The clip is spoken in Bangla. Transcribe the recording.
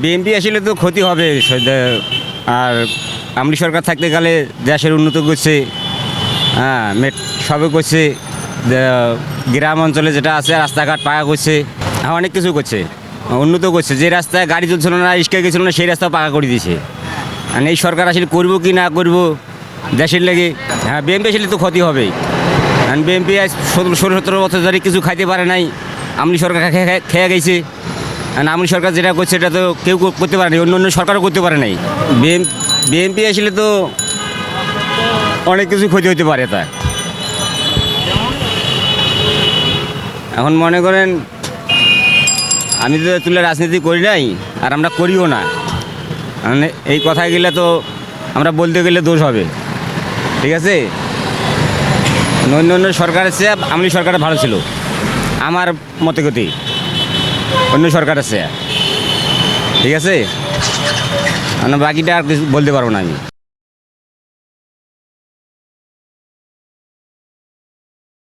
বিএনপি আসলে তো ক্ষতি হবে আর আমলি সরকার থাকতে গেলে দেশের উন্নত করছে, হ্যাঁ সবে করছে, গ্রাম অঞ্চলে যেটা আছে রাস্তাঘাট পাকা করছে, অনেক কিছু করছে, উন্নত করছে। যে রাস্তায় গাড়ি চলছিল না, রিক্সা গেছিলো না, সেই রাস্তা পাকা করে দিয়েছে। আর এই সরকার আসলে করবো কি না করবো দেশের লেগে, হ্যাঁ বিএনপি আসলে তো ক্ষতি হবেই। কারণ বিএনপি আজ 16-17 বছর ধরে কিছু খাইতে পারে নাই, আমলি সরকার খেয়ে গেছে। আর আমলি সরকার যেটা করছে এটা তো কেউ করতে পারে নাই, অন্য সরকারও করতে পারে নাই। বিএনপি আসলে তো অনেক কিছু ক্ষতি হতে পারে। তা এখন মনে করেন আমি তো তুলে রাজনীতি করি নাই, আর আমরা করিও না। মানে এই কথাগুলো তো আমরা বলতে গেলে দোষ হবে, ঠিক আছে। অন্য সরকারের চেয়ে আমলি সরকারটা ভালো ছিল আমার মতে গতি, অন্য সরকারের চেয়ে, ঠিক আছে। বাকিটা আর কিছু বলতে পারবো না আমি।